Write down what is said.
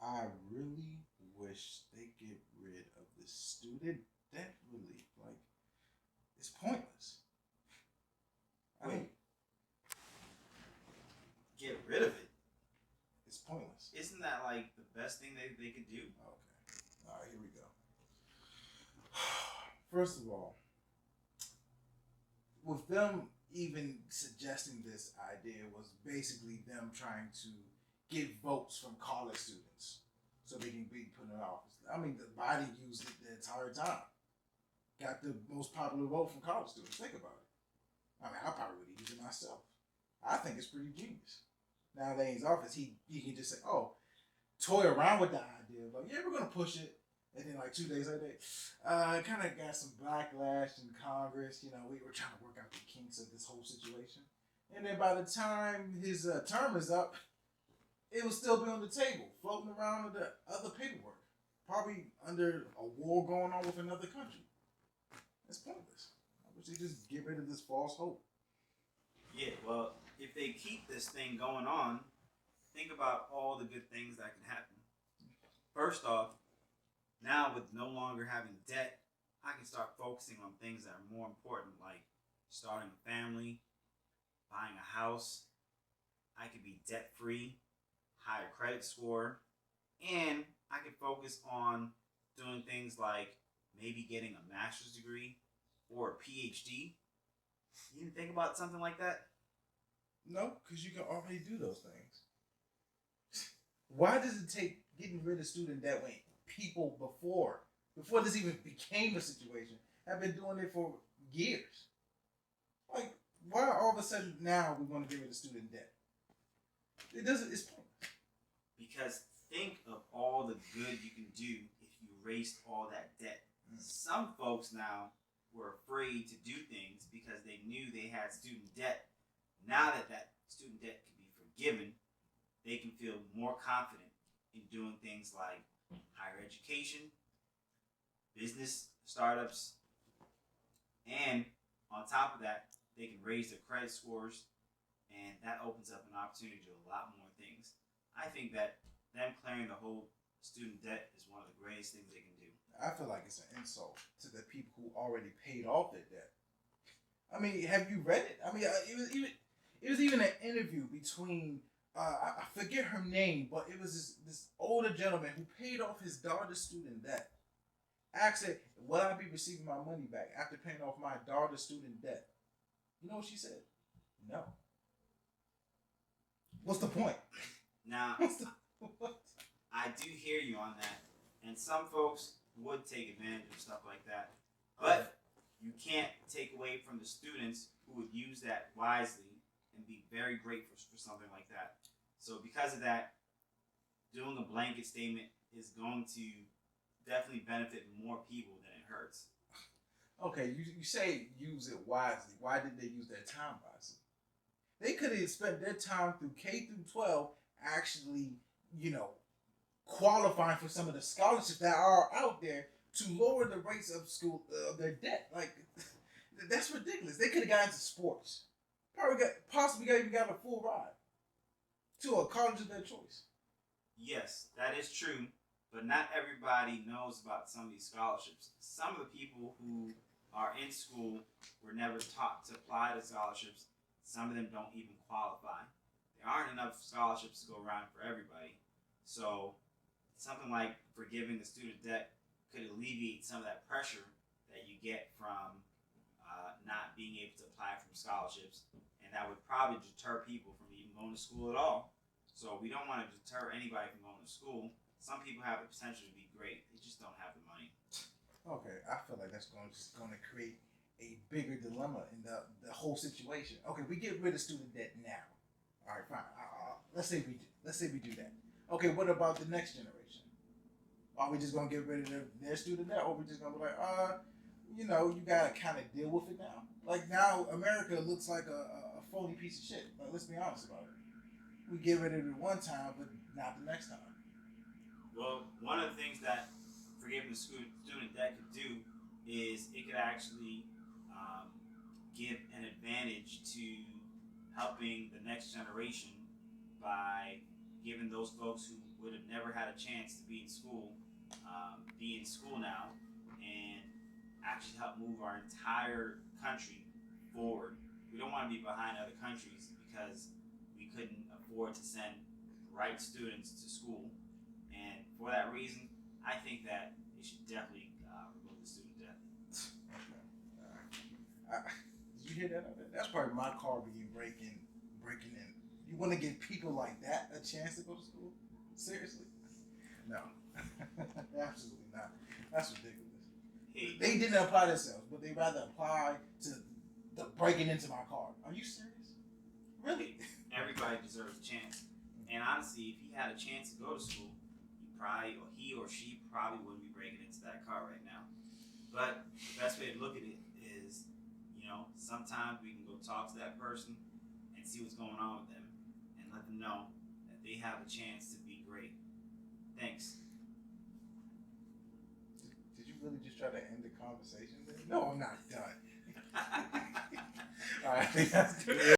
I really wish they get rid of the student debt relief. Like, it's pointless. I Wait, mean, get rid of it. it's pointless. Isn't that like the best thing they could do? Okay. All right, here we go. First of all, with them even suggesting this idea was basically them trying to get votes from college students so they can be put in office. I mean, the body used it the entire time. Got the most popular vote from college students. Think about it. I mean, I probably would use it myself. I think it's pretty genius. Now that he's office, he can just say, "Oh, toy around with the idea, like, yeah, we're gonna push it." And then like 2 days later, kind of got some backlash in Congress. You know, we were trying to work out the kinks of this whole situation. And then by the time his term is up, it will still be on the table, floating around with the other paperwork, probably under a war going on with another country. It's pointless. I wish they just get rid of this false hope. Yeah, well, if they keep this thing going on, think about all the good things that can happen. First off, now with no longer having debt, I can start focusing on things that are more important, like starting a family, buying a house. I could be debt free, higher credit score, and I could focus on doing things like maybe getting a master's degree or a PhD. You didn't think about something like that? No, because you can already do those things. Why does it take getting rid of student debt when people before this even became a situation, have been doing it for years? Like, why all of a sudden now we want to get rid of student debt? It doesn't. It's pointless. Because think of all the good you can do if you erased all that debt. Some folks now were afraid to do things because they knew they had student debt. Now that that student debt can be forgiven, they can feel more confident in doing things like higher education, business startups, and on top of that, they can raise their credit scores, and that opens up an opportunity to do a lot more things. I think that them clearing the whole student debt is one of the greatest things they can do. I feel like it's an insult to the people who already paid off their debt. I mean, have you read it? I mean, it was even an interview between I forget her name, but it was this older gentleman who paid off his daughter's student debt. Asked her, "Will I be receiving my money back after paying off my daughter's student debt?" You know what she said? No. What's the point? Now, What's the what? I do hear you on that, and some folks would take advantage of stuff like that, but you can't take away from the students who would use that wisely and be very grateful for something like that. So because of that, doing a blanket statement is going to definitely benefit more people than it hurts. Okay, you say use it wisely. Why did they use their time wisely? They could have spent their time through K through 12 actually, you know, qualifying for some of the scholarships that are out there to lower the rates of school of their debt. Like, that's ridiculous. They could have got into sports. Possibly even got a full ride to a college of their choice. Yes, that is true, but not everybody knows about some of these scholarships. Some of the people who are in school were never taught to apply to scholarships. Some of them don't even qualify. There aren't enough scholarships to go around for everybody. So something like forgiving the student debt could alleviate some of that pressure that you get from not being able to apply for scholarships, and that would probably deter people from even going to school at all. So we don't want to deter anybody from going to school. Some people have the potential to be great; they just don't have the money. Okay, I feel like that's going to create a bigger dilemma in the whole situation. Okay, we get rid of student debt now. All right, fine. Let's say we do. Let's say we do that. Okay, what about the next generation? Are we just gonna get rid of their student debt, or we just gonna be like, you know, you gotta kind of deal with it now? Like now, America looks like a phony piece of shit. Like, let's be honest about it. We get rid of it one time, but not the next time. Well, one of the things that forgiving the student debt could do is it could actually give an advantage to helping the next generation by giving those folks who would have never had a chance to be in school now, and actually help move our entire country forward. We don't want to be behind other countries because we couldn't afford to send the right students to school. And for that reason, I think that they should definitely remove the student debt. Did you hear that? That's probably my car being breaking in. You want to give people like that a chance to go to school? Seriously? No, absolutely not. That's ridiculous. Hey, They didn't apply themselves, but they rather apply to the breaking into my car. Are you serious? Really? everybody deserves a chance. And honestly, if he had a chance to go to school, he or she probably wouldn't be breaking into that car right now. But the best way to look at it is, sometimes we can go talk to that person and see what's going on with them and let them know that they have a chance to be great. Thanks. Did you really just try to end the conversation there? No, I'm not done. All right, I think that's good.